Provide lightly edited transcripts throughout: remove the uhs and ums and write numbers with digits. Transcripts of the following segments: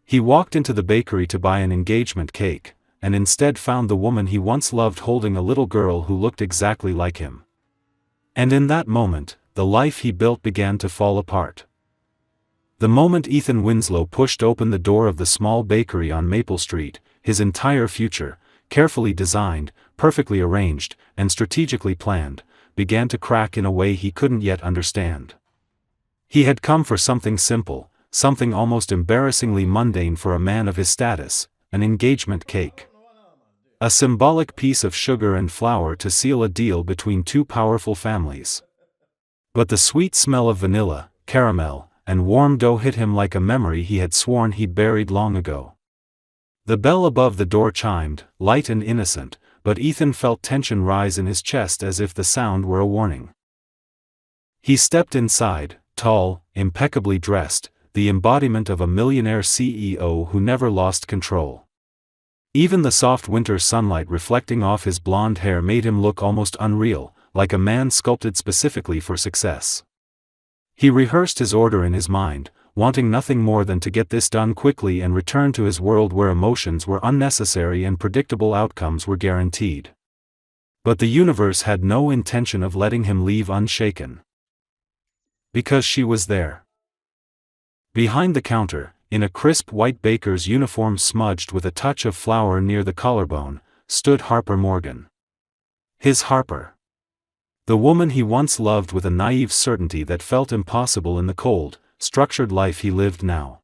He walked into the bakery to buy an engagement cake, and instead found the woman he once loved holding a little girl who looked exactly like him. And in that moment, the life he built began to fall apart. The moment Ethan Winslow pushed open the door of the small bakery on Maple Street, his entire future, carefully designed, perfectly arranged, and strategically planned, began to crack in a way he couldn't yet understand. He had come for something simple, something almost embarrassingly mundane for a man of his status, an engagement cake. A symbolic piece of sugar and flour to seal a deal between two powerful families. But the sweet smell of vanilla, caramel, and warm dough hit him like a memory he had sworn he'd buried long ago. The bell above the door chimed, light and innocent, but Ethan felt tension rise in his chest as if the sound were a warning. He stepped inside, tall, impeccably dressed, the embodiment of a millionaire CEO who never lost control. Even the soft winter sunlight reflecting off his blonde hair made him look almost unreal, like a man sculpted specifically for success. He rehearsed his order in his mind, wanting nothing more than to get this done quickly and return to his world where emotions were unnecessary and predictable outcomes were guaranteed. But the universe had no intention of letting him leave unshaken. Because she was there. Behind the counter, in a crisp white baker's uniform smudged with a touch of flour near the collarbone, stood Harper Morgan. His Harper. The woman he once loved with a naive certainty that felt impossible in the cold, structured life he lived now.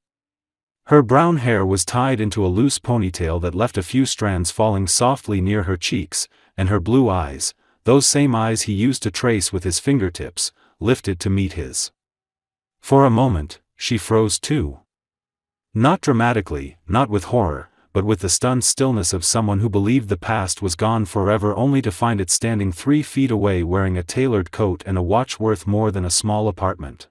Her brown hair was tied into a loose ponytail that left a few strands falling softly near her cheeks, and her blue eyes, those same eyes he used to trace with his fingertips, lifted to meet his. For a moment, she froze too. Not dramatically, not with horror, but with the stunned stillness of someone who believed the past was gone forever only to find it standing 3 feet away wearing a tailored coat and a watch worth more than a small apartment.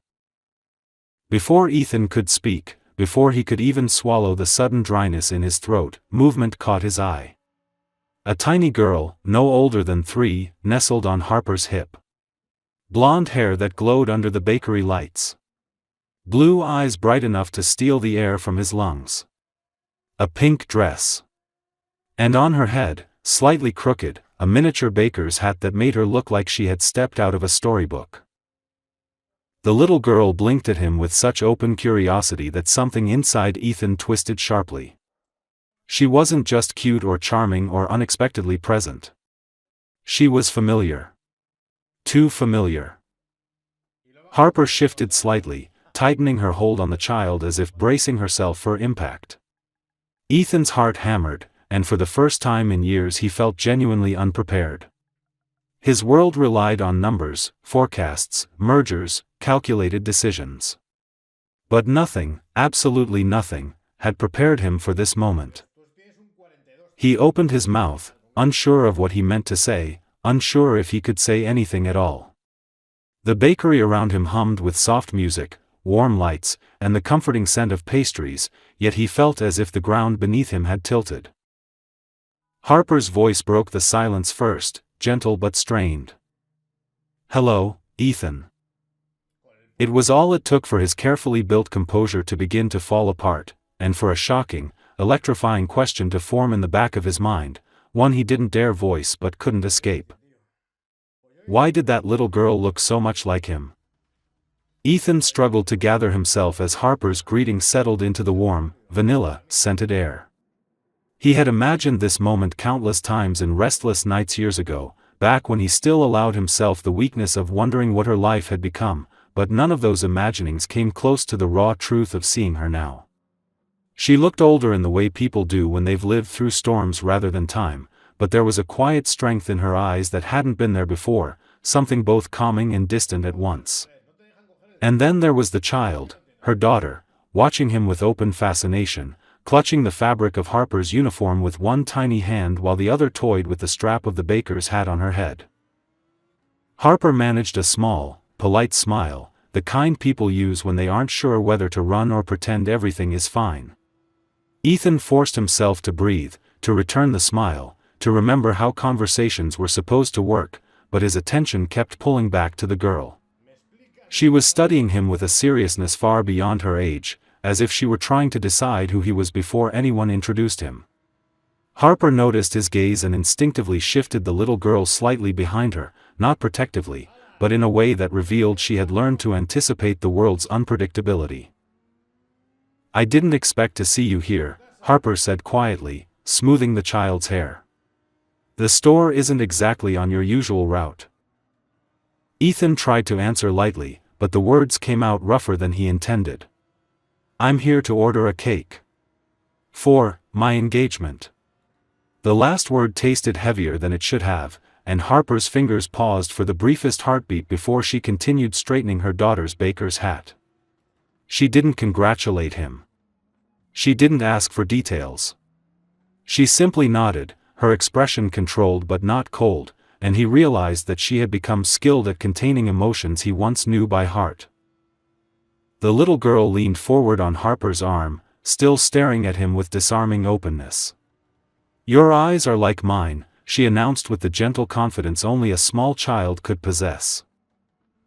Before Ethan could speak, before he could even swallow the sudden dryness in his throat, movement caught his eye. A tiny girl, no older than 3, nestled on Harper's hip. Blonde hair that glowed under the bakery lights. Blue eyes bright enough to steal the air from his lungs. A pink dress. And on her head, slightly crooked, a miniature baker's hat that made her look like she had stepped out of a storybook. The little girl blinked at him with such open curiosity that something inside Ethan twisted sharply. She wasn't just cute or charming or unexpectedly present. She was familiar. Too familiar. Harper shifted slightly, tightening her hold on the child as if bracing herself for impact. Ethan's heart hammered, and for the first time in years he felt genuinely unprepared. His world relied on numbers, forecasts, mergers, calculated decisions. But nothing, absolutely nothing, had prepared him for this moment. He opened his mouth, unsure of what he meant to say, unsure if he could say anything at all. The bakery around him hummed with soft music, warm lights, and the comforting scent of pastries, yet he felt as if the ground beneath him had tilted. Harper's voice broke the silence first, gentle but strained. "Hello, Ethan." It was all it took for his carefully built composure to begin to fall apart, and for a shocking, electrifying question to form in the back of his mind, one he didn't dare voice but couldn't escape. Why did that little girl look so much like him? Ethan struggled to gather himself as Harper's greeting settled into the warm, vanilla-scented air. He had imagined this moment countless times in restless nights years ago, back when he still allowed himself the weakness of wondering what her life had become, but none of those imaginings came close to the raw truth of seeing her now. She looked older in the way people do when they've lived through storms rather than time, but there was a quiet strength in her eyes that hadn't been there before, something both calming and distant at once. And then there was the child, her daughter, watching him with open fascination, clutching the fabric of Harper's uniform with one tiny hand while the other toyed with the strap of the baker's hat on her head. Harper managed a small, polite smile, the kind people use when they aren't sure whether to run or pretend everything is fine. Ethan forced himself to breathe, to return the smile, to remember how conversations were supposed to work, but his attention kept pulling back to the girl. She was studying him with a seriousness far beyond her age, as if she were trying to decide who he was before anyone introduced him. Harper noticed his gaze and instinctively shifted the little girl slightly behind her, not protectively, but in a way that revealed she had learned to anticipate the world's unpredictability. "I didn't expect to see you here," Harper said quietly, smoothing the child's hair. "The store isn't exactly on your usual route." Ethan tried to answer lightly, but the words came out rougher than he intended. "I'm here to order a cake. For my engagement." The last word tasted heavier than it should have, and Harper's fingers paused for the briefest heartbeat before she continued straightening her daughter's baker's hat. She didn't congratulate him. She didn't ask for details. She simply nodded, her expression controlled but not cold, and he realized that she had become skilled at containing emotions he once knew by heart. The little girl leaned forward on Harper's arm, still staring at him with disarming openness. "Your eyes are like mine," she announced with the gentle confidence only a small child could possess.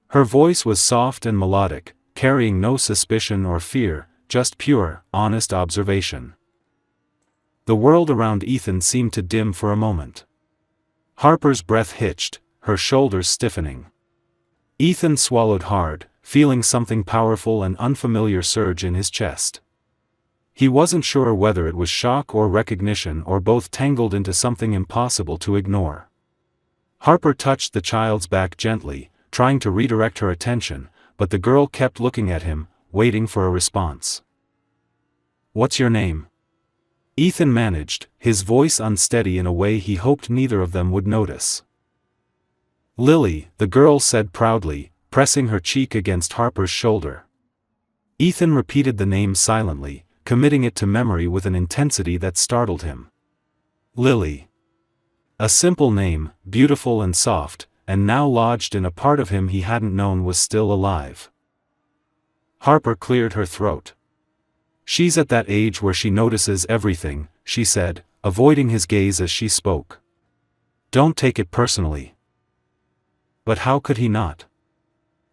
Her voice was soft and melodic, carrying no suspicion or fear, just pure, honest observation. The world around Ethan seemed to dim for a moment. Harper's breath hitched, her shoulders stiffening. Ethan swallowed hard, feeling something powerful and unfamiliar surge in his chest. He wasn't sure whether it was shock or recognition or both tangled into something impossible to ignore. Harper touched the child's back gently, trying to redirect her attention, but the girl kept looking at him, waiting for a response. "What's your name?" Ethan managed, his voice unsteady in a way he hoped neither of them would notice. "Lily," the girl said proudly, pressing her cheek against Harper's shoulder. Ethan repeated the name silently, committing it to memory with an intensity that startled him. Lily. A simple name, beautiful and soft, and now lodged in a part of him he hadn't known was still alive. Harper cleared her throat. "She's at that age where she notices everything," she said, avoiding his gaze as she spoke. "Don't take it personally." But how could he not?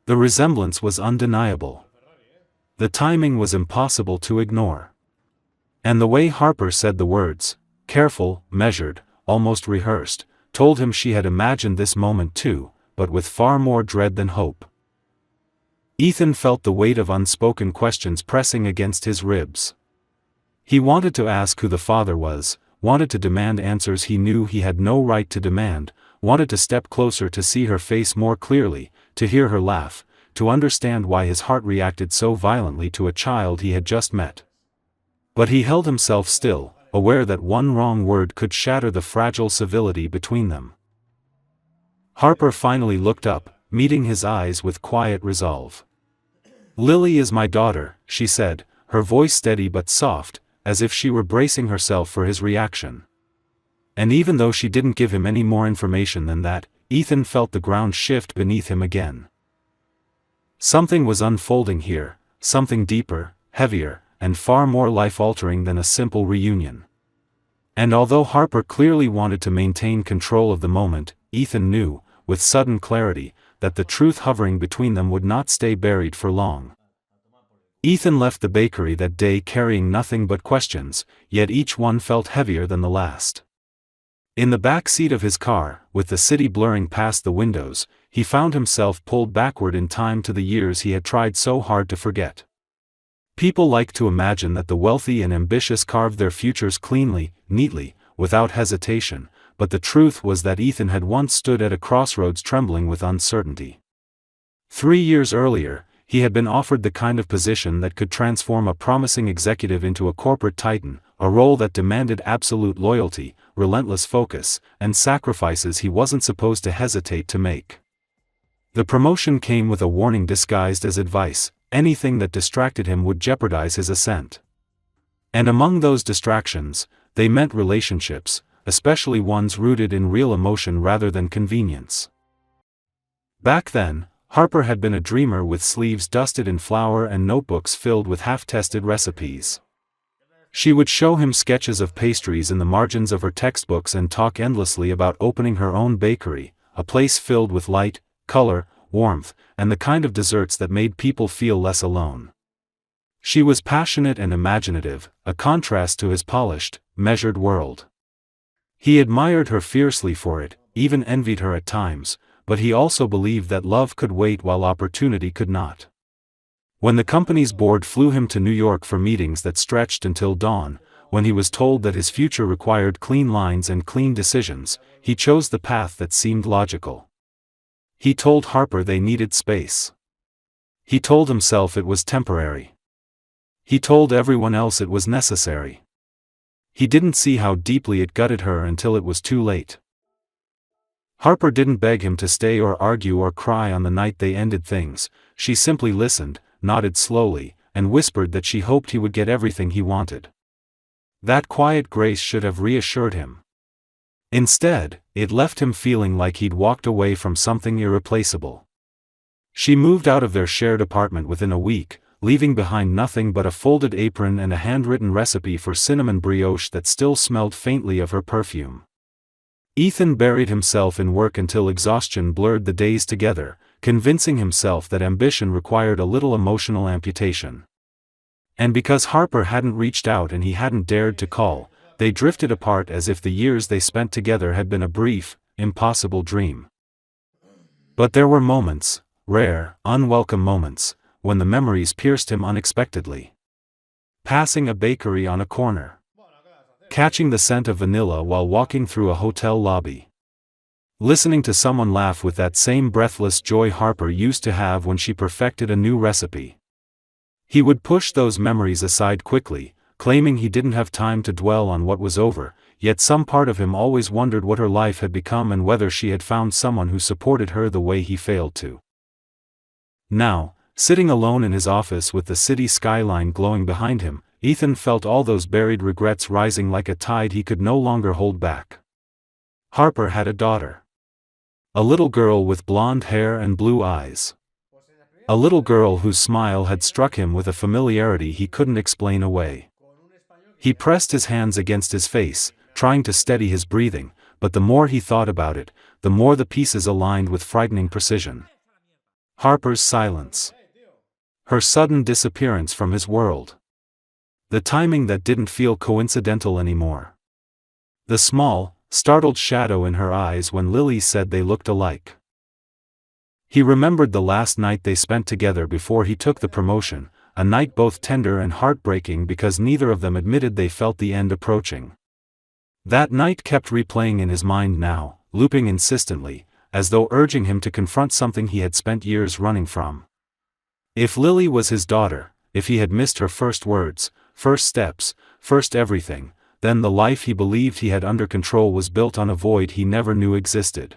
The resemblance was undeniable. The timing was impossible to ignore. And the way Harper said the words, careful, measured, almost rehearsed, told him she had imagined this moment too, but with far more dread than hope. Ethan felt the weight of unspoken questions pressing against his ribs. He wanted to ask who the father was, wanted to demand answers he knew he had no right to demand, wanted to step closer to see her face more clearly, to hear her laugh, to understand why his heart reacted so violently to a child he had just met. But he held himself still, aware that one wrong word could shatter the fragile civility between them. Harper finally looked up, meeting his eyes with quiet resolve. "Lily is my daughter," she said, her voice steady but soft, as if she were bracing herself for his reaction. And even though she didn't give him any more information than that, Ethan felt the ground shift beneath him again. Something was unfolding here, something deeper, heavier, and far more life-altering than a simple reunion. And although Harper clearly wanted to maintain control of the moment, Ethan knew, with sudden clarity, that the truth hovering between them would not stay buried for long. Ethan left the bakery that day carrying nothing but questions, yet each one felt heavier than the last. In the back seat of his car, with the city blurring past the windows, he found himself pulled backward in time to the years he had tried so hard to forget. People like to imagine that the wealthy and ambitious carved their futures cleanly, neatly, without hesitation, but the truth was that Ethan had once stood at a crossroads trembling with uncertainty. 3 years earlier, he had been offered the kind of position that could transform a promising executive into a corporate titan, a role that demanded absolute loyalty, relentless focus, and sacrifices he wasn't supposed to hesitate to make. The promotion came with a warning disguised as advice: anything that distracted him would jeopardize his ascent. And among those distractions, they meant relationships, especially ones rooted in real emotion rather than convenience. Back then, Harper had been a dreamer with sleeves dusted in flour and notebooks filled with half-tested recipes. She would show him sketches of pastries in the margins of her textbooks and talk endlessly about opening her own bakery, a place filled with light, color, warmth, and the kind of desserts that made people feel less alone. She was passionate and imaginative, a contrast to his polished, measured world. He admired her fiercely for it, even envied her at times, but he also believed that love could wait while opportunity could not. When the company's board flew him to New York for meetings that stretched until dawn, when he was told that his future required clean lines and clean decisions, he chose the path that seemed logical. He told Harper they needed space. He told himself it was temporary. He told everyone else it was necessary. He didn't see how deeply it gutted her until it was too late. Harper didn't beg him to stay or argue or cry on the night they ended things. She simply listened, nodded slowly, and whispered that she hoped he would get everything he wanted. That quiet grace should have reassured him. Instead, it left him feeling like he'd walked away from something irreplaceable. She moved out of their shared apartment within a week, leaving behind nothing but a folded apron and a handwritten recipe for cinnamon brioche that still smelled faintly of her perfume. Ethan buried himself in work until exhaustion blurred the days together, convincing himself that ambition required a little emotional amputation. And because Harper hadn't reached out and he hadn't dared to call, they drifted apart as if the years they spent together had been a brief, impossible dream. But there were moments, rare, unwelcome moments, when the memories pierced him unexpectedly. Passing a bakery on a corner. Catching the scent of vanilla while walking through a hotel lobby. Listening to someone laugh with that same breathless joy Harper used to have when she perfected a new recipe. He would push those memories aside quickly, claiming he didn't have time to dwell on what was over, yet some part of him always wondered what her life had become and whether she had found someone who supported her the way he failed to. Now, sitting alone in his office with the city skyline glowing behind him, Ethan felt all those buried regrets rising like a tide he could no longer hold back. Harper had a daughter. A little girl with blonde hair and blue eyes. A little girl whose smile had struck him with a familiarity he couldn't explain away. He pressed his hands against his face, trying to steady his breathing, but the more he thought about it, the more the pieces aligned with frightening precision. Harper's silence. Her sudden disappearance from his world. The timing that didn't feel coincidental anymore. The small, startled shadow in her eyes when Lily said they looked alike. He remembered the last night they spent together before he took the promotion, a night both tender and heartbreaking because neither of them admitted they felt the end approaching. That night kept replaying in his mind now, looping insistently, as though urging him to confront something he had spent years running from. If Lily was his daughter, if he had missed her first words, first steps, first everything, then the life he believed he had under control was built on a void he never knew existed.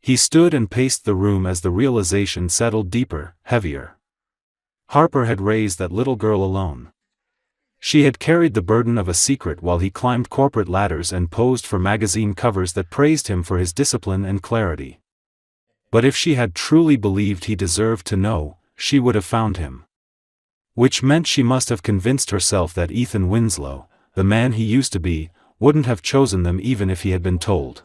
He stood and paced the room as the realization settled deeper, heavier. Harper had raised that little girl alone. She had carried the burden of a secret while he climbed corporate ladders and posed for magazine covers that praised him for his discipline and clarity. But if she had truly believed he deserved to know, she would have found him. Which meant she must have convinced herself that Ethan Winslow, the man he used to be, wouldn't have chosen them even if he had been told.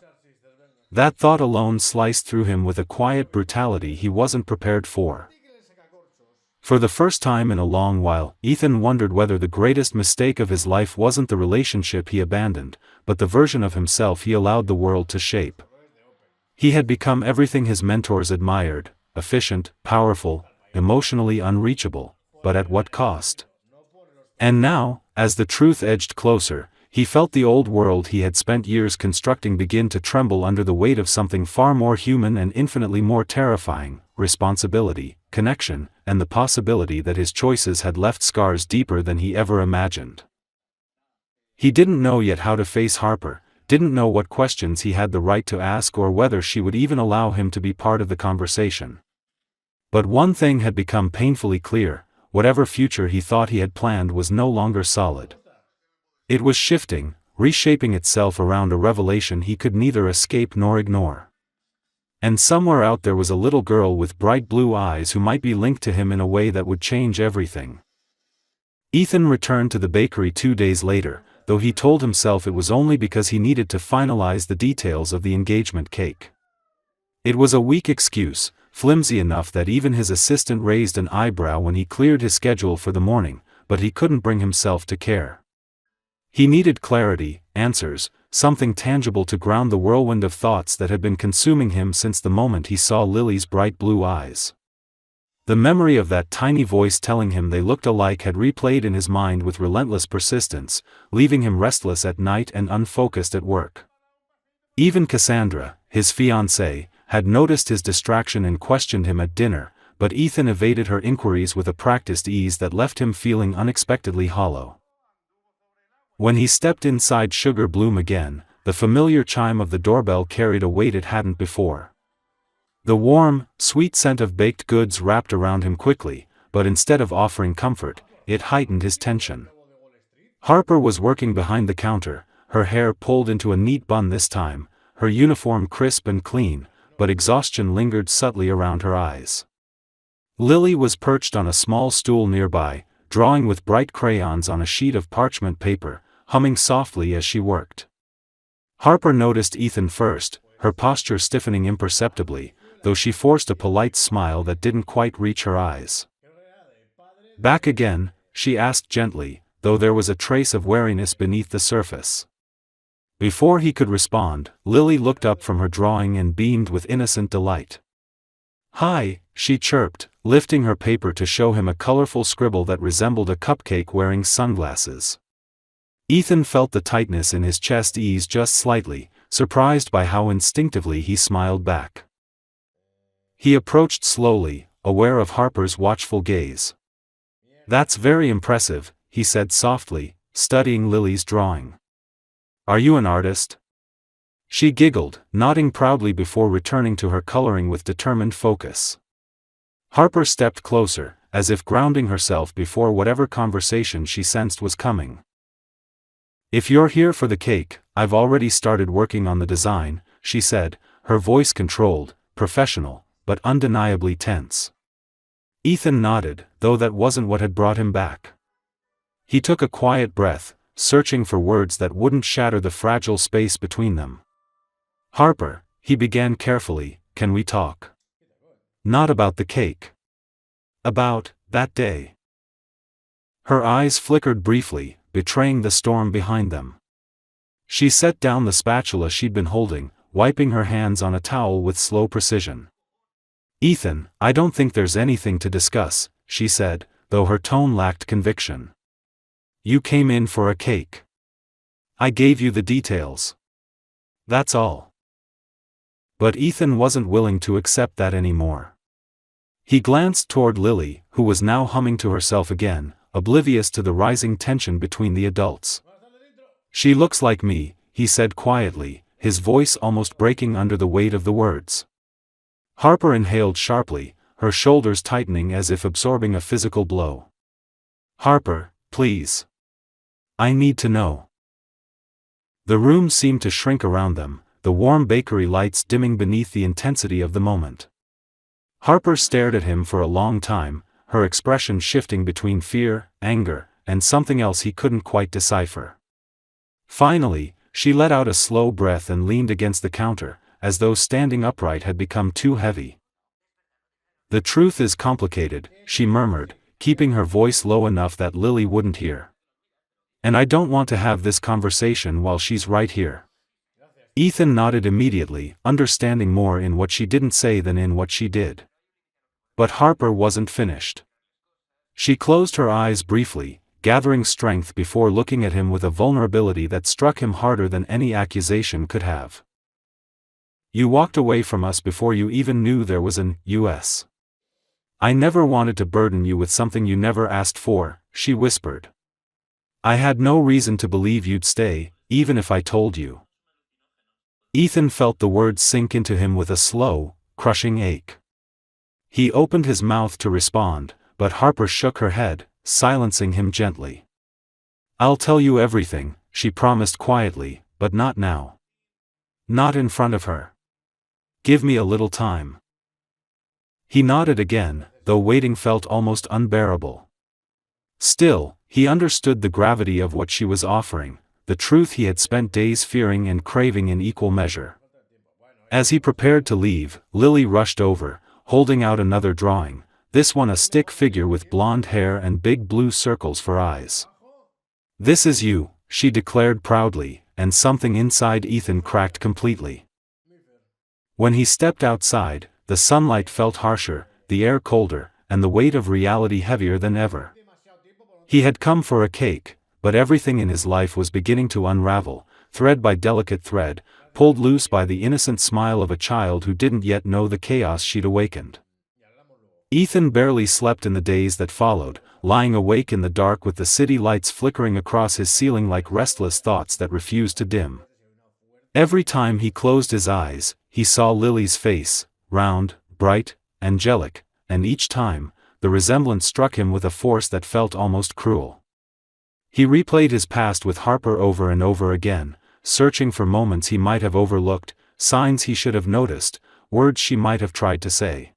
That thought alone sliced through him with a quiet brutality he wasn't prepared for. For the first time in a long while, Ethan wondered whether the greatest mistake of his life wasn't the relationship he abandoned, but the version of himself he allowed the world to shape. He had become everything his mentors admired, efficient, powerful, emotionally unreachable, but at what cost? And now, as the truth edged closer, he felt the old world he had spent years constructing begin to tremble under the weight of something far more human and infinitely more terrifying: responsibility, connection, and the possibility that his choices had left scars deeper than he ever imagined. He didn't know yet how to face Harper, didn't know what questions he had the right to ask or whether she would even allow him to be part of the conversation. But one thing had become painfully clear: whatever future he thought he had planned was no longer solid. It was shifting, reshaping itself around a revelation he could neither escape nor ignore. And somewhere out there was a little girl with bright blue eyes who might be linked to him in a way that would change everything. Ethan returned to the bakery 2 days later, though he told himself it was only because he needed to finalize the details of the engagement cake. It was a weak excuse, flimsy enough that even his assistant raised an eyebrow when he cleared his schedule for the morning, but he couldn't bring himself to care. He needed clarity, answers, something tangible to ground the whirlwind of thoughts that had been consuming him since the moment he saw Lily's bright blue eyes. The memory of that tiny voice telling him they looked alike had replayed in his mind with relentless persistence, leaving him restless at night and unfocused at work. Even Cassandra, his fiancée, had noticed his distraction and questioned him at dinner, but Ethan evaded her inquiries with a practiced ease that left him feeling unexpectedly hollow. When he stepped inside Sugar Bloom again, the familiar chime of the doorbell carried a weight it hadn't before. The warm, sweet scent of baked goods wrapped around him quickly, but instead of offering comfort, it heightened his tension. Harper was working behind the counter, her hair pulled into a neat bun this time, her uniform crisp and clean, but exhaustion lingered subtly around her eyes. Lily was perched on a small stool nearby, drawing with bright crayons on a sheet of parchment paper, humming softly as she worked. Harper noticed Ethan first, her posture stiffening imperceptibly, though she forced a polite smile that didn't quite reach her eyes. "Back again?" she asked gently, though there was a trace of wariness beneath the surface. Before he could respond, Lily looked up from her drawing and beamed with innocent delight. "Hi," she chirped, lifting her paper to show him a colorful scribble that resembled a cupcake wearing sunglasses. Ethan felt the tightness in his chest ease just slightly, surprised by how instinctively he smiled back. He approached slowly, aware of Harper's watchful gaze. "That's very impressive," he said softly, studying Lily's drawing. "Are you an artist?" She giggled, nodding proudly before returning to her coloring with determined focus. Harper stepped closer, as if grounding herself before whatever conversation she sensed was coming. "If you're here for the cake, I've already started working on the design," she said, her voice controlled, professional, but undeniably tense. Ethan nodded, though that wasn't what had brought him back. He took a quiet breath, searching for words that wouldn't shatter the fragile space between them. "Harper," he began carefully, "can we talk? Not about the cake. About that day." Her eyes flickered briefly, betraying the storm behind them. She set down the spatula she'd been holding, wiping her hands on a towel with slow precision. "Ethan, I don't think there's anything to discuss," she said, though her tone lacked conviction. "You came in for a cake. I gave you the details. That's all." But Ethan wasn't willing to accept that anymore. He glanced toward Lily, who was now humming to herself again, oblivious to the rising tension between the adults. "She looks like me," he said quietly, his voice almost breaking under the weight of the words. Harper inhaled sharply, her shoulders tightening as if absorbing a physical blow. "Harper, please. I need to know." The room seemed to shrink around them, the warm bakery lights dimming beneath the intensity of the moment. Harper stared at him for a long time, her expression shifting between fear, anger, and something else he couldn't quite decipher. Finally, she let out a slow breath and leaned against the counter, as though standing upright had become too heavy. "The truth is complicated," she murmured, keeping her voice low enough that Lily wouldn't hear. "And I don't want to have this conversation while she's right here." Ethan nodded immediately, understanding more in what she didn't say than in what she did. But Harper wasn't finished. She closed her eyes briefly, gathering strength before looking at him with a vulnerability that struck him harder than any accusation could have. "You walked away from us before you even knew there was an U.S. I never wanted to burden you with something you never asked for," she whispered. "I had no reason to believe you'd stay, even if I told you." Ethan felt the words sink into him with a slow, crushing ache. He opened his mouth to respond, but Harper shook her head, silencing him gently. "I'll tell you everything," she promised quietly, "but not now. Not in front of her. Give me a little time." He nodded again, though waiting felt almost unbearable. Still, he understood the gravity of what she was offering, the truth he had spent days fearing and craving in equal measure. As he prepared to leave, Lily rushed over, holding out another drawing, this one a stick figure with blonde hair and big blue circles for eyes. "This is you," she declared proudly, and something inside Ethan cracked completely. When he stepped outside, the sunlight felt harsher, the air colder, and the weight of reality heavier than ever. He had come for a cake, but everything in his life was beginning to unravel, thread by delicate thread, pulled loose by the innocent smile of a child who didn't yet know the chaos she'd awakened. Ethan barely slept in the days that followed, lying awake in the dark with the city lights flickering across his ceiling like restless thoughts that refused to dim. Every time he closed his eyes, he saw Lily's face, round, bright, angelic, and each time, the resemblance struck him with a force that felt almost cruel. He replayed his past with Harper over and over again, searching for moments he might have overlooked, signs he should have noticed, words she might have tried to say.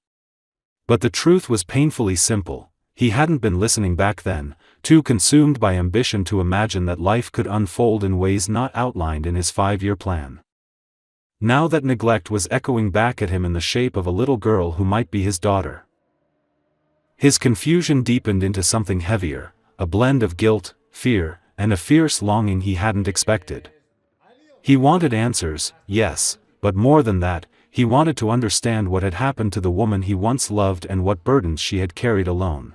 But the truth was painfully simple: he hadn't been listening back then, too consumed by ambition to imagine that life could unfold in ways not outlined in his 5-year plan. Now that neglect was echoing back at him in the shape of a little girl who might be his daughter. His confusion deepened into something heavier, a blend of guilt, fear, and a fierce longing he hadn't expected. He wanted answers, yes, but more than that, he wanted to understand what had happened to the woman he once loved and what burdens she had carried alone.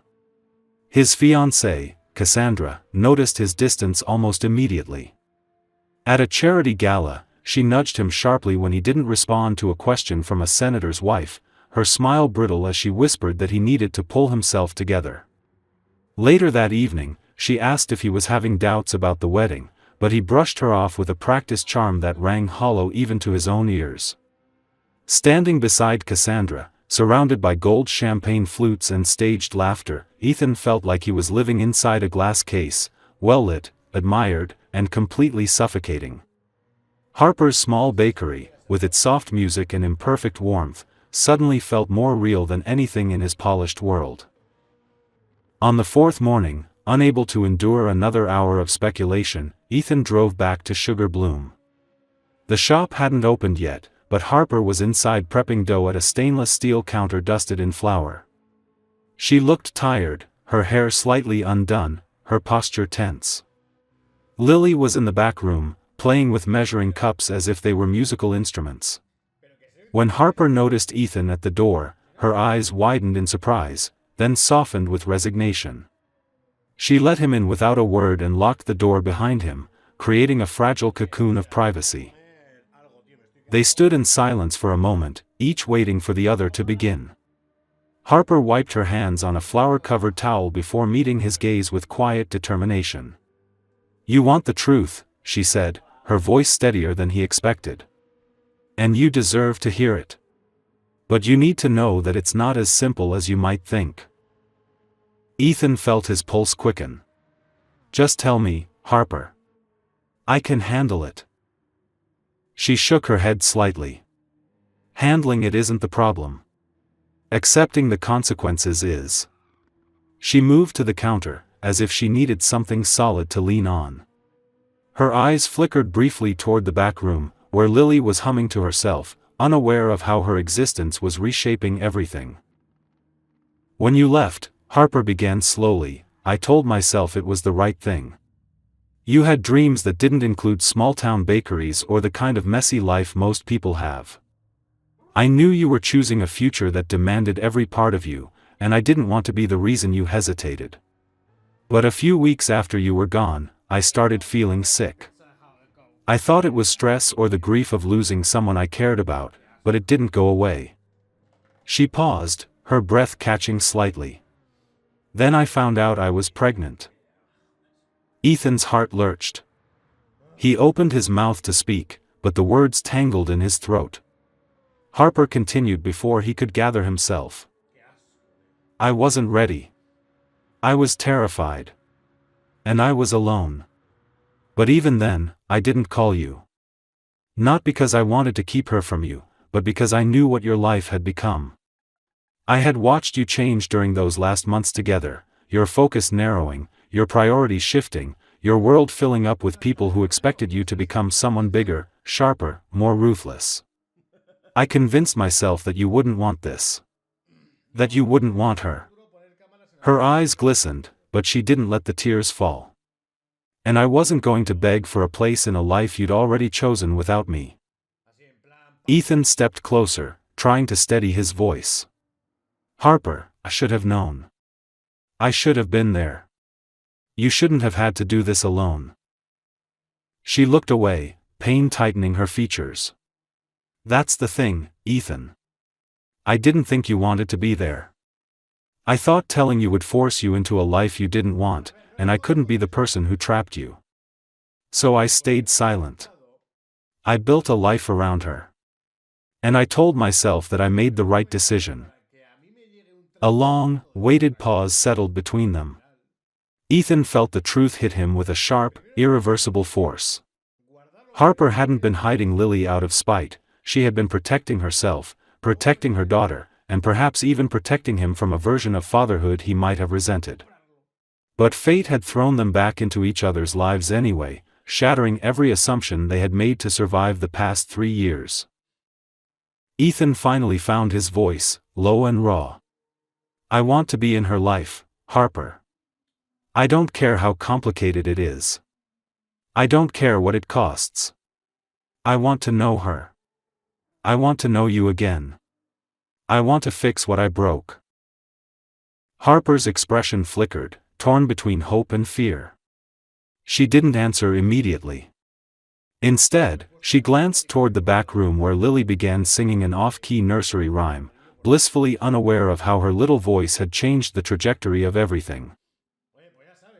His fiancée, Cassandra, noticed his distance almost immediately. At a charity gala, she nudged him sharply when he didn't respond to a question from a senator's wife, her smile brittle as she whispered that he needed to pull himself together. Later that evening, she asked if he was having doubts about the wedding, but he brushed her off with a practiced charm that rang hollow even to his own ears. Standing beside Cassandra, surrounded by gold champagne flutes and staged laughter, Ethan felt like he was living inside a glass case, well-lit, admired, and completely suffocating. Harper's small bakery, with its soft music and imperfect warmth, suddenly felt more real than anything in his polished world. On the 4th morning, unable to endure another hour of speculation, Ethan drove back to Sugar Bloom. The shop hadn't opened yet, but Harper was inside prepping dough at a stainless steel counter dusted in flour. She looked tired, her hair slightly undone, her posture tense. Lily was in the back room, playing with measuring cups as if they were musical instruments. When Harper noticed Ethan at the door, her eyes widened in surprise, then softened with resignation. She let him in without a word and locked the door behind him, creating a fragile cocoon of privacy. They stood in silence for a moment, each waiting for the other to begin. Harper wiped her hands on a flour-covered towel before meeting his gaze with quiet determination. "You want the truth," she said, her voice steadier than he expected. "And you deserve to hear it. But you need to know that it's not as simple as you might think." Ethan felt his pulse quicken. "Just tell me, Harper. I can handle it." She shook her head slightly. "Handling it isn't the problem. Accepting the consequences is." She moved to the counter, as if she needed something solid to lean on. Her eyes flickered briefly toward the back room, where Lily was humming to herself, unaware of how her existence was reshaping everything. "When you left," Harper began slowly, "I told myself it was the right thing. You had dreams that didn't include small-town bakeries or the kind of messy life most people have. I knew you were choosing a future that demanded every part of you, and I didn't want to be the reason you hesitated. But a few weeks after you were gone, I started feeling sick. I thought it was stress or the grief of losing someone I cared about, but it didn't go away." She paused, her breath catching slightly. "Then I found out I was pregnant." Ethan's heart lurched. He opened his mouth to speak, but the words tangled in his throat. Harper continued before he could gather himself. "I wasn't ready. I was terrified. And I was alone. But even then, I didn't call you. Not because I wanted to keep her from you, but because I knew what your life had become. I had watched you change during those last months together, your focus narrowing, your priorities shifting, your world filling up with people who expected you to become someone bigger, sharper, more ruthless. I convinced myself that you wouldn't want this. That you wouldn't want her. Her eyes glistened, but she didn't let the tears fall. And I wasn't going to beg for a place in a life you'd already chosen without me. Ethan stepped closer, trying to steady his voice. Harper, I should have known. I should have been there. You shouldn't have had to do this alone. She looked away, pain tightening her features. That's the thing, Ethan. I didn't think you wanted to be there. I thought telling you would force you into a life you didn't want, and I couldn't be the person who trapped you. So I stayed silent. I built a life around her. And I told myself that I made the right decision. A long, weighted pause settled between them. Ethan felt the truth hit him with a sharp, irreversible force. Harper hadn't been hiding Lily out of spite, she had been protecting herself, protecting her daughter, and perhaps even protecting him from a version of fatherhood he might have resented. But fate had thrown them back into each other's lives anyway, shattering every assumption they had made to survive the past 3 years. Ethan finally found his voice, low and raw. I want to be in her life, Harper. I don't care how complicated it is. I don't care what it costs. I want to know her. I want to know you again. I want to fix what I broke. Harper's expression flickered, torn between hope and fear. She didn't answer immediately. Instead, she glanced toward the back room where Lily began singing an off-key nursery rhyme, blissfully unaware of how her little voice had changed the trajectory of everything.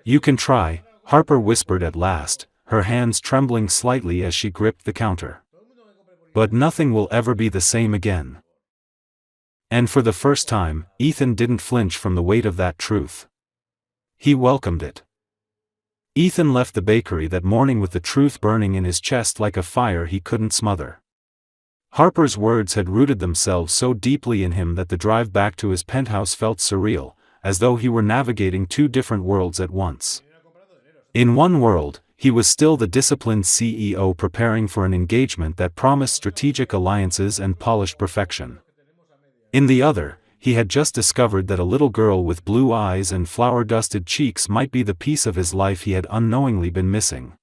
You can try, Harper whispered at last, her hands trembling slightly as she gripped the counter. But nothing will ever be the same again. And for the first time, Ethan didn't flinch from the weight of that truth. He welcomed it. Ethan left the bakery that morning with the truth burning in his chest like a fire he couldn't smother. Harper's words had rooted themselves so deeply in him that the drive back to his penthouse felt surreal, as though he were navigating 2 different worlds at once. In one world, he was still the disciplined CEO preparing for an engagement that promised strategic alliances and polished perfection. In the other, he had just discovered that a little girl with blue eyes and flower-dusted cheeks might be the piece of his life he had unknowingly been missing.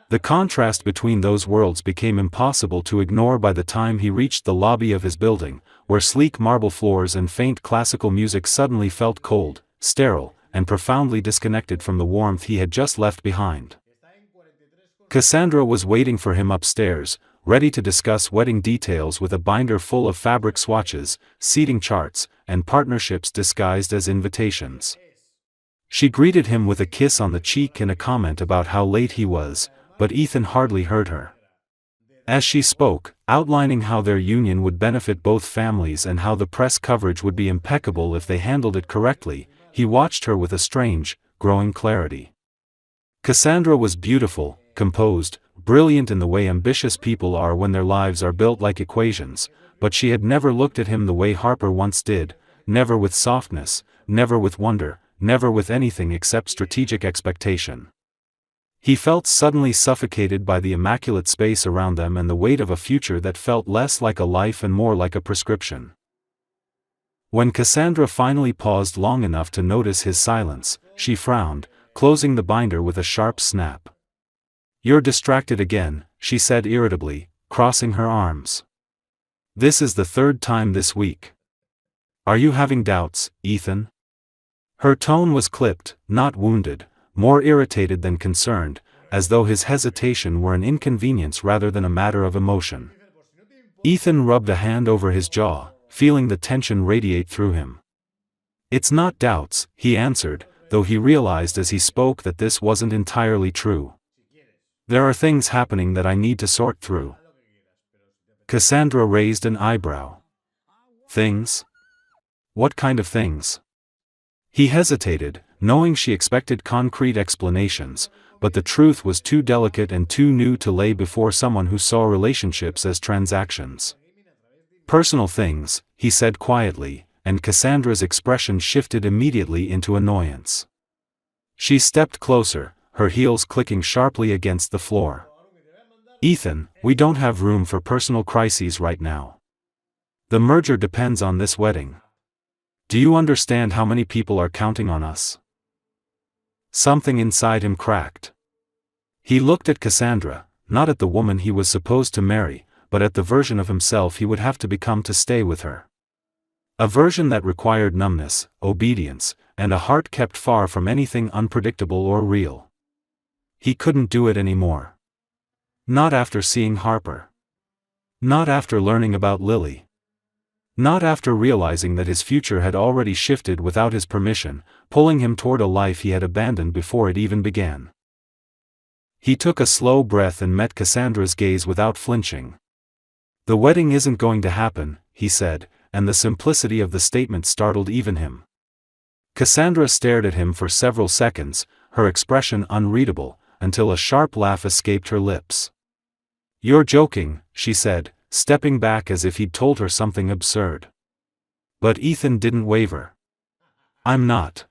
The contrast between those worlds became impossible to ignore by the time he reached the lobby of his building, where sleek marble floors and faint classical music suddenly felt cold, sterile, and profoundly disconnected from the warmth he had just left behind. Cassandra was waiting for him upstairs, ready to discuss wedding details with a binder full of fabric swatches, seating charts, and partnerships disguised as invitations. She greeted him with a kiss on the cheek and a comment about how late he was, but Ethan hardly heard her. As she spoke, outlining how their union would benefit both families and how the press coverage would be impeccable if they handled it correctly, he watched her with a strange, growing clarity. Cassandra was beautiful, composed, brilliant in the way ambitious people are when their lives are built like equations, but she had never looked at him the way Harper once did, never with softness, never with wonder, never with anything except strategic expectation. He felt suddenly suffocated by the immaculate space around them and the weight of a future that felt less like a life and more like a prescription. When Cassandra finally paused long enough to notice his silence, she frowned, closing the binder with a sharp snap. "You're distracted again," she said irritably, crossing her arms. "This is the 3rd time this week. Are you having doubts, Ethan?" Her tone was clipped, not wounded, more irritated than concerned, as though his hesitation were an inconvenience rather than a matter of emotion. Ethan rubbed a hand over his jaw, feeling the tension radiate through him. "It's not doubts," he answered, though he realized as he spoke that this wasn't entirely true. "There are things happening that I need to sort through." Cassandra raised an eyebrow. "Things? What kind of things?" He hesitated, knowing she expected concrete explanations, but the truth was too delicate and too new to lay before someone who saw relationships as transactions. "Personal things," he said quietly, and Cassandra's expression shifted immediately into annoyance. She stepped closer, her heels clicking sharply against the floor. "Ethan, we don't have room for personal crises right now. The merger depends on this wedding." Do you understand how many people are counting on us? Something inside him cracked. He looked at Cassandra, not at the woman he was supposed to marry, but at the version of himself he would have to become to stay with her. A version that required numbness, obedience, and a heart kept far from anything unpredictable or real. He couldn't do it anymore. Not after seeing Harper. Not after learning about Lily. Not after realizing that his future had already shifted without his permission, pulling him toward a life he had abandoned before it even began. He took a slow breath and met Cassandra's gaze without flinching. "The wedding isn't going to happen," he said, and the simplicity of the statement startled even him. Cassandra stared at him for several seconds, her expression unreadable, until a sharp laugh escaped her lips. "You're joking," she said, stepping back as if he'd told her something absurd. But Ethan didn't waver. "I'm not."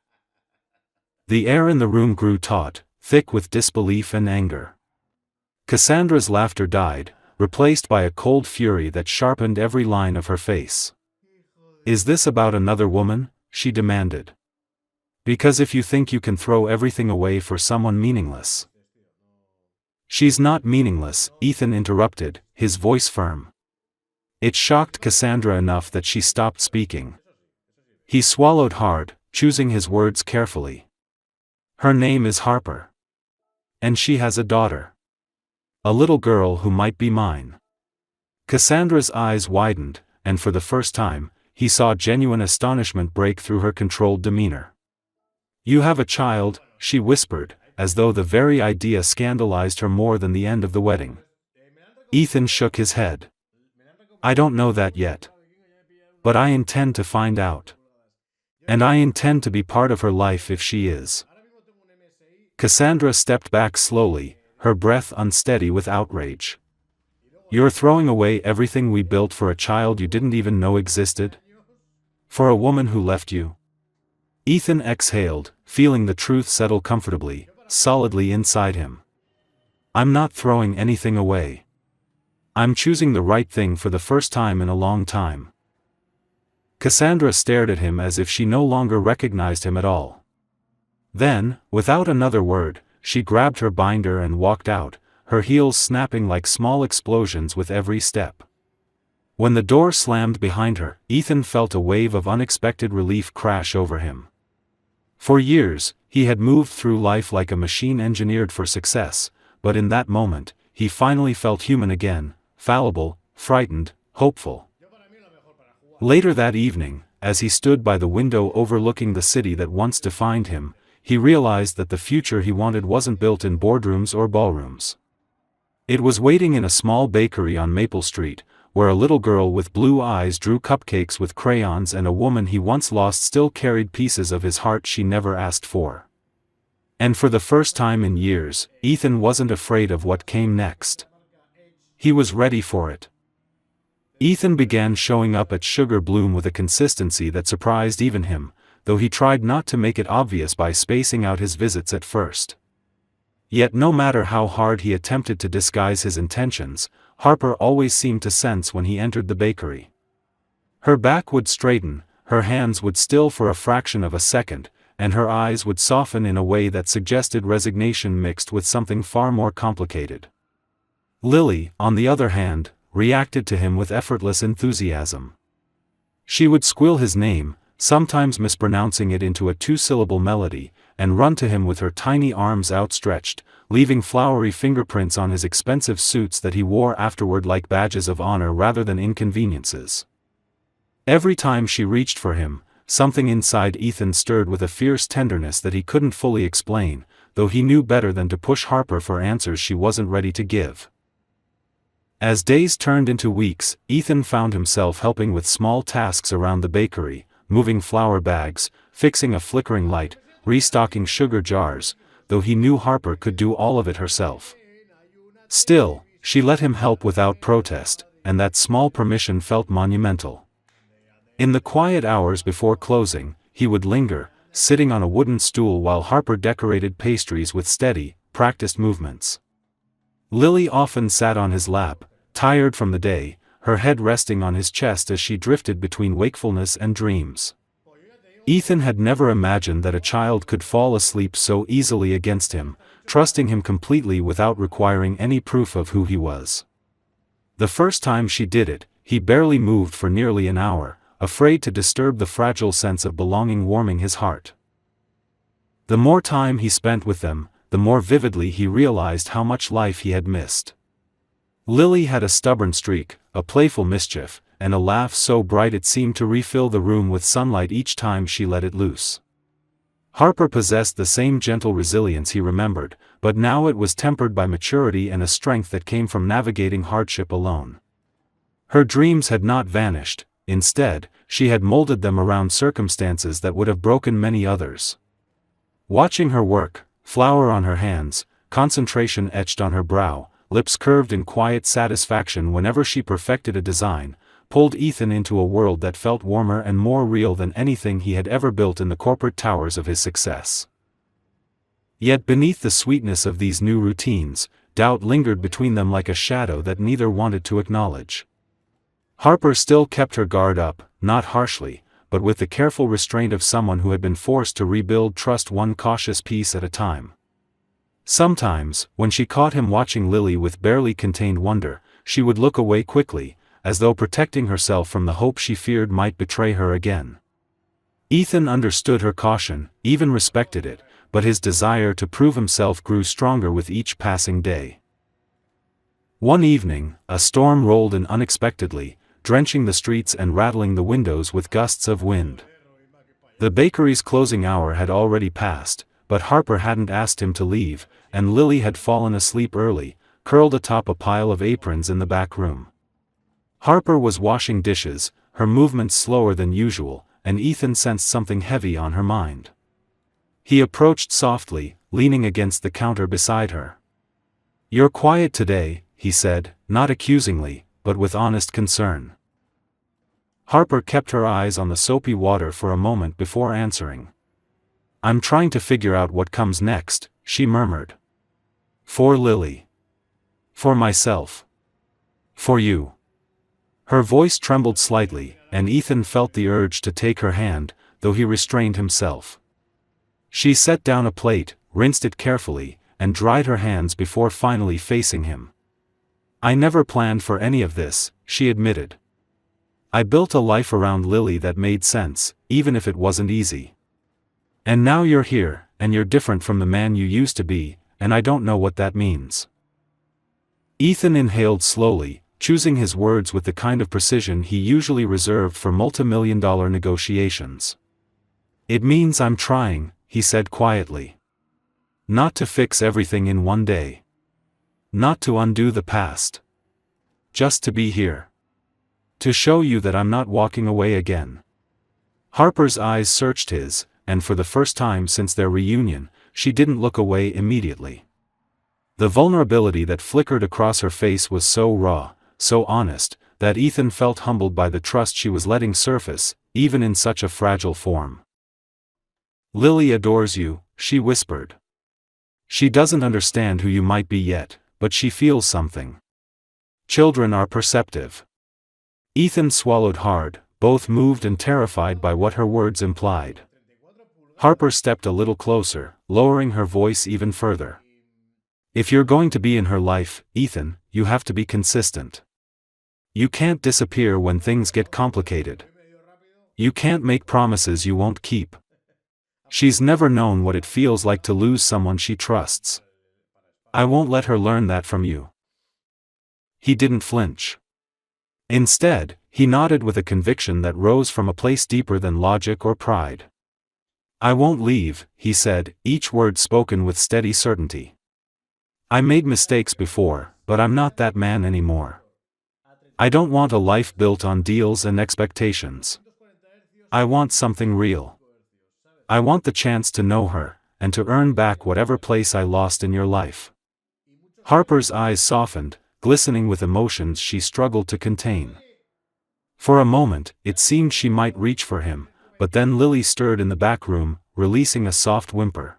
The air in the room grew taut, thick with disbelief and anger. Cassandra's laughter died, replaced by a cold fury that sharpened every line of her face. "Is this about another woman?" she demanded. "Because if you think you can throw everything away for someone meaningless." "She's not meaningless," Ethan interrupted, his voice firm. It shocked Cassandra enough that she stopped speaking. He swallowed hard, choosing his words carefully. "Her name is Harper. And she has a daughter. A little girl who might be mine." Cassandra's eyes widened, and for the first time, he saw genuine astonishment break through her controlled demeanor. "You have a child," she whispered, as though the very idea scandalized her more than the end of the wedding. Ethan shook his head. "I don't know that yet. But I intend to find out. And I intend to be part of her life if she is." Cassandra stepped back slowly, her breath unsteady with outrage. "You're throwing away everything we built for a child you didn't even know existed? For a woman who left you?" Ethan exhaled, feeling the truth settle comfortably, solidly inside him. "I'm not throwing anything away. I'm choosing the right thing for the first time in a long time." Cassandra stared at him as if she no longer recognized him at all. Then, without another word, she grabbed her binder and walked out, her heels snapping like small explosions with every step. When the door slammed behind her, Ethan felt a wave of unexpected relief crash over him. For years, he had moved through life like a machine engineered for success, but in that moment, he finally felt human again, fallible, frightened, hopeful. Later that evening, as he stood by the window overlooking the city that once defined him, he realized that the future he wanted wasn't built in boardrooms or ballrooms. It was waiting in a small bakery on Maple Street, where a little girl with blue eyes drew cupcakes with crayons and a woman he once lost still carried pieces of his heart she never asked for. And for the first time in years, Ethan wasn't afraid of what came next. He was ready for it. Ethan began showing up at Sugar Bloom with a consistency that surprised even him, though he tried not to make it obvious by spacing out his visits at first. Yet no matter how hard he attempted to disguise his intentions, Harper always seemed to sense when he entered the bakery. Her back would straighten, her hands would still for a fraction of a second, and her eyes would soften in a way that suggested resignation mixed with something far more complicated. Lily, on the other hand, reacted to him with effortless enthusiasm. She would squeal his name, sometimes mispronouncing it into a two-syllable melody, and run to him with her tiny arms outstretched, leaving flowery fingerprints on his expensive suits that he wore afterward like badges of honor rather than inconveniences. Every time she reached for him, something inside Ethan stirred with a fierce tenderness that he couldn't fully explain, though he knew better than to push Harper for answers she wasn't ready to give. As days turned into weeks, Ethan found himself helping with small tasks around the bakery, moving flour bags, fixing a flickering light, restocking sugar jars, though he knew Harper could do all of it herself. Still, she let him help without protest, and that small permission felt monumental. In the quiet hours before closing, he would linger, sitting on a wooden stool while Harper decorated pastries with steady, practiced movements. Lily often sat on his lap, tired from the day, her head resting on his chest as she drifted between wakefulness and dreams. Ethan had never imagined that a child could fall asleep so easily against him, trusting him completely without requiring any proof of who he was. The first time she did it, he barely moved for nearly an hour, afraid to disturb the fragile sense of belonging warming his heart. The more time he spent with them, the more vividly he realized how much life he had missed. Lily had a stubborn streak, a playful mischief, and a laugh so bright it seemed to refill the room with sunlight each time she let it loose. Harper possessed the same gentle resilience he remembered, but now it was tempered by maturity and a strength that came from navigating hardship alone. Her dreams had not vanished, instead, she had molded them around circumstances that would have broken many others. Watching her work, flour on her hands, concentration etched on her brow, lips curved in quiet satisfaction whenever she perfected a design, pulled Ethan into a world that felt warmer and more real than anything he had ever built in the corporate towers of his success. Yet beneath the sweetness of these new routines, doubt lingered between them like a shadow that neither wanted to acknowledge. Harper still kept her guard up, not harshly, but with the careful restraint of someone who had been forced to rebuild trust one cautious piece at a time. Sometimes, when she caught him watching Lily with barely contained wonder, she would look away quickly, as though protecting herself from the hope she feared might betray her again. Ethan understood her caution, even respected it, but his desire to prove himself grew stronger with each passing day. One evening, a storm rolled in unexpectedly, drenching the streets and rattling the windows with gusts of wind. The bakery's closing hour had already passed, but Harper hadn't asked him to leave, and Lily had fallen asleep early, curled atop a pile of aprons in the back room. Harper was washing dishes, her movements slower than usual, and Ethan sensed something heavy on her mind. He approached softly, leaning against the counter beside her. "You're quiet today," he said, not accusingly, but with honest concern. Harper kept her eyes on the soapy water for a moment before answering. "I'm trying to figure out what comes next," she murmured. "For Lily. For myself. For you." Her voice trembled slightly, and Ethan felt the urge to take her hand, though he restrained himself. She set down a plate, rinsed it carefully, and dried her hands before finally facing him. "I never planned for any of this," she admitted. "I built a life around Lily that made sense, even if it wasn't easy. And now you're here, and you're different from the man you used to be, and I don't know what that means." Ethan inhaled slowly, choosing his words with the kind of precision he usually reserved for multimillion-dollar negotiations. "It means I'm trying," he said quietly. "Not to fix everything in one day. Not to undo the past. Just to be here. To show you that I'm not walking away again." Harper's eyes searched his, and for the first time since their reunion, she didn't look away immediately. The vulnerability that flickered across her face was so raw, so honest, that Ethan felt humbled by the trust she was letting surface, even in such a fragile form. "Lily adores you," she whispered. "She doesn't understand who you might be yet, but she feels something. Children are perceptive." Ethan swallowed hard, both moved and terrified by what her words implied. Harper stepped a little closer, lowering her voice even further. "If you're going to be in her life, Ethan, you have to be consistent. You can't disappear when things get complicated. You can't make promises you won't keep. She's never known what it feels like to lose someone she trusts. I won't let her learn that from you." He didn't flinch. Instead, he nodded with a conviction that rose from a place deeper than logic or pride. "I won't leave," he said, each word spoken with steady certainty. "I made mistakes before, but I'm not that man anymore. I don't want a life built on deals and expectations. I want something real. I want the chance to know her, and to earn back whatever place I lost in your life." Harper's eyes softened, glistening with emotions she struggled to contain. For a moment, it seemed she might reach for him, but then Lily stirred in the back room, releasing a soft whimper.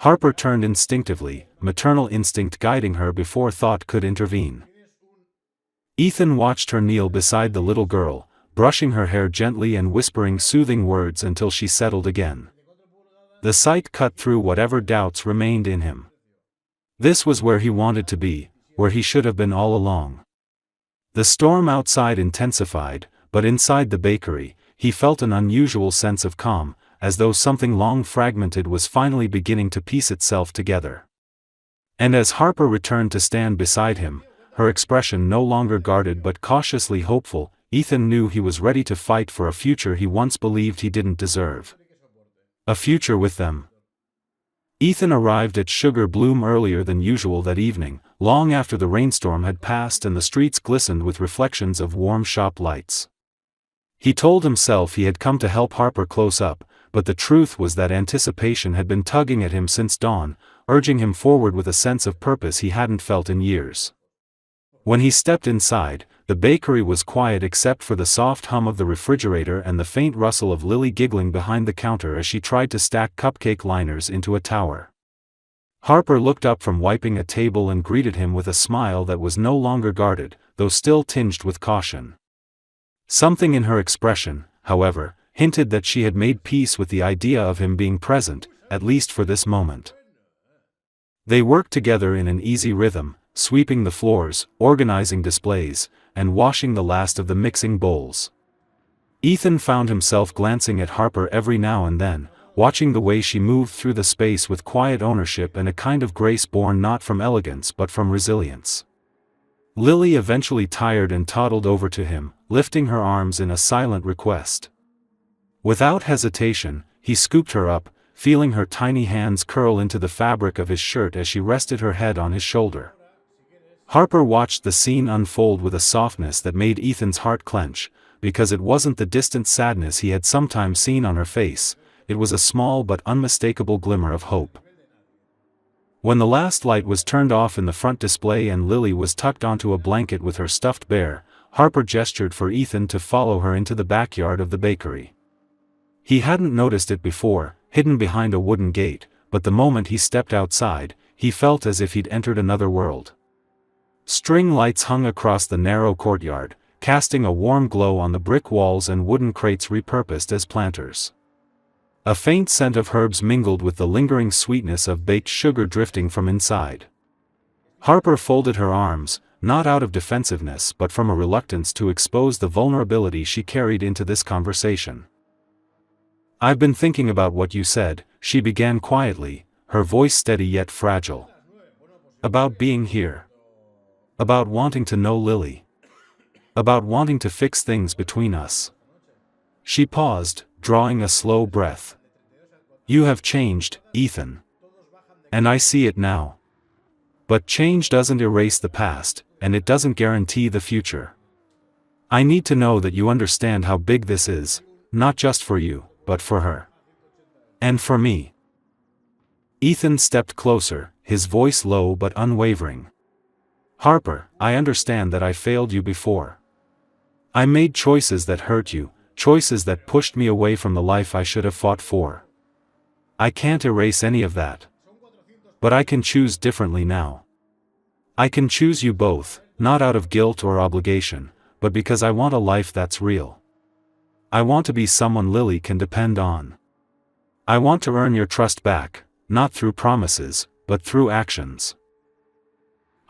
Harper turned instinctively, maternal instinct guiding her before thought could intervene. Ethan watched her kneel beside the little girl, brushing her hair gently and whispering soothing words until she settled again. The sight cut through whatever doubts remained in him. This was where he wanted to be, where he should have been all along. The storm outside intensified, but inside the bakery, he felt an unusual sense of calm, as though something long fragmented was finally beginning to piece itself together. And as Harper returned to stand beside him, her expression no longer guarded but cautiously hopeful, Ethan knew he was ready to fight for a future he once believed he didn't deserve. A future with them. Ethan arrived at Sugar Bloom earlier than usual that evening, long after the rainstorm had passed and the streets glistened with reflections of warm shop lights. He told himself he had come to help Harper close up, but the truth was that anticipation had been tugging at him since dawn, urging him forward with a sense of purpose he hadn't felt in years. When he stepped inside, the bakery was quiet except for the soft hum of the refrigerator and the faint rustle of Lily giggling behind the counter as she tried to stack cupcake liners into a tower. Harper looked up from wiping a table and greeted him with a smile that was no longer guarded, though still tinged with caution. Something in her expression, however, hinted that she had made peace with the idea of him being present, at least for this moment. They worked together in an easy rhythm, sweeping the floors, organizing displays, and washing the last of the mixing bowls. Ethan found himself glancing at Harper every now and then, watching the way she moved through the space with quiet ownership and a kind of grace born not from elegance but from resilience. Lily eventually tired and toddled over to him, lifting her arms in a silent request. Without hesitation, he scooped her up, feeling her tiny hands curl into the fabric of his shirt as she rested her head on his shoulder. Harper watched the scene unfold with a softness that made Ethan's heart clench, because it wasn't the distant sadness he had sometimes seen on her face, it was a small but unmistakable glimmer of hope. When the last light was turned off in the front display and Lily was tucked onto a blanket with her stuffed bear, Harper gestured for Ethan to follow her into the backyard of the bakery. He hadn't noticed it before, hidden behind a wooden gate, but the moment he stepped outside, he felt as if he'd entered another world. String lights hung across the narrow courtyard, casting a warm glow on the brick walls and wooden crates repurposed as planters. A faint scent of herbs mingled with the lingering sweetness of baked sugar drifting from inside. Harper folded her arms, not out of defensiveness but from a reluctance to expose the vulnerability she carried into this conversation. "I've been thinking about what you said," she began quietly, her voice steady yet fragile. "About being here. About wanting to know Lily. About wanting to fix things between us." She paused, drawing a slow breath. "You have changed, Ethan. And I see it now. But change doesn't erase the past, and it doesn't guarantee the future. I need to know that you understand how big this is, not just for you, but for her. And for me." Ethan stepped closer, his voice low but unwavering. "Harper, I understand that I failed you before. I made choices that hurt you, choices that pushed me away from the life I should have fought for. I can't erase any of that. But I can choose differently now. I can choose you both, not out of guilt or obligation, but because I want a life that's real. I want to be someone Lily can depend on. I want to earn your trust back, not through promises, but through actions."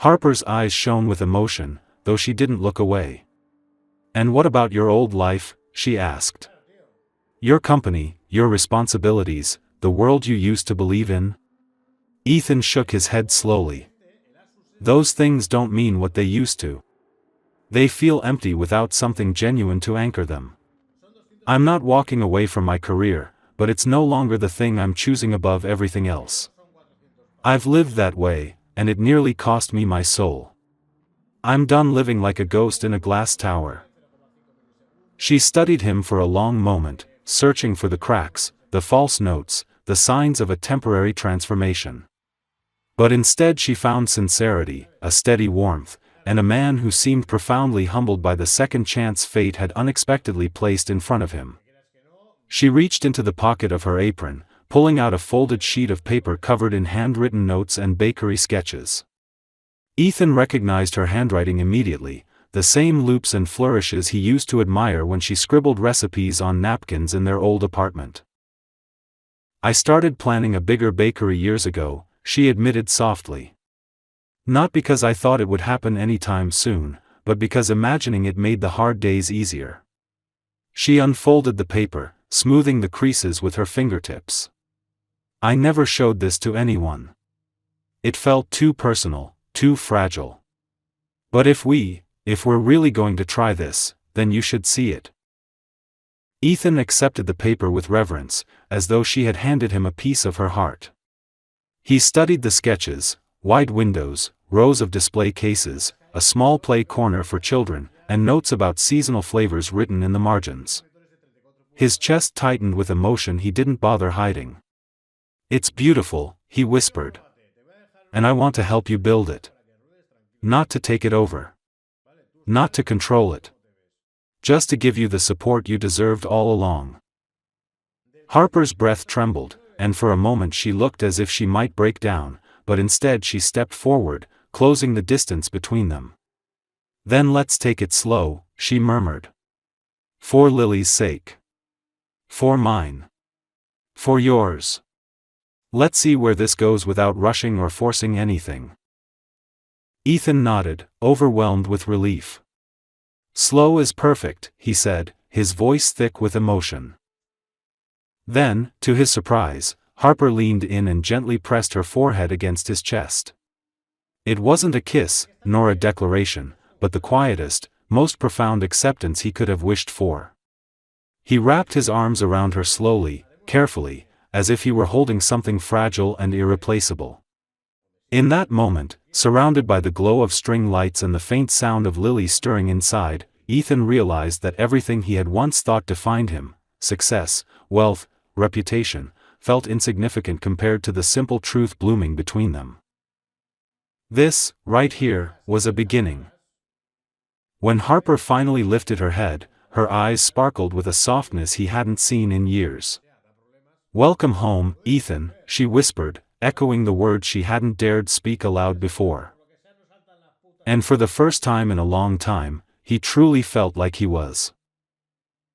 Harper's eyes shone with emotion, though she didn't look away. "And what about your old life?" she asked. "Your company, your responsibilities, the world you used to believe in?" Ethan shook his head slowly. "Those things don't mean what they used to. They feel empty without something genuine to anchor them. I'm not walking away from my career, but it's no longer the thing I'm choosing above everything else. I've lived that way, and it nearly cost me my soul. I'm done living like a ghost in a glass tower." She studied him for a long moment, searching for the cracks, the false notes, the signs of a temporary transformation. But instead she found sincerity, a steady warmth, and a man who seemed profoundly humbled by the second chance fate had unexpectedly placed in front of him. She reached into the pocket of her apron, pulling out a folded sheet of paper covered in handwritten notes and bakery sketches. Ethan recognized her handwriting immediately, the the same loops and flourishes he used to admire when she scribbled recipes on napkins in their old apartment. "I started planning a bigger bakery years ago," she admitted softly. "Not because I thought it would happen anytime soon, but because imagining it made the hard days easier." She unfolded the paper, smoothing the creases with her fingertips. "I never showed this to anyone. It felt too personal, too fragile. But if we're really going to try this, then you should see it." Ethan accepted the paper with reverence, as though she had handed him a piece of her heart. He studied the sketches: wide windows, rows of display cases, a small play corner for children, and notes about seasonal flavors written in the margins. His chest tightened with emotion he didn't bother hiding. "It's beautiful," he whispered. "And I want to help you build it. Not to take it over. Not to control it. Just to give you the support you deserved all along." Harper's breath trembled, and for a moment she looked as if she might break down, but instead she stepped forward, closing the distance between them. "Then let's take it slow," she murmured. "For Lily's sake. For mine. For yours. Let's see where this goes without rushing or forcing anything." Ethan nodded, overwhelmed with relief. "Slow is perfect," he said, his voice thick with emotion. Then, to his surprise, Harper leaned in and gently pressed her forehead against his chest. It wasn't a kiss, nor a declaration, but the quietest, most profound acceptance he could have wished for. He wrapped his arms around her slowly, carefully, as if he were holding something fragile and irreplaceable. In that moment, surrounded by the glow of string lights and the faint sound of Lily stirring inside, Ethan realized that everything he had once thought defined him, success, wealth, reputation, felt insignificant compared to the simple truth blooming between them. This, right here, was a beginning. When Harper finally lifted her head, her eyes sparkled with a softness he hadn't seen in years. "Welcome home, Ethan," she whispered, echoing the words she hadn't dared speak aloud before. And for the first time in a long time, he truly felt like he was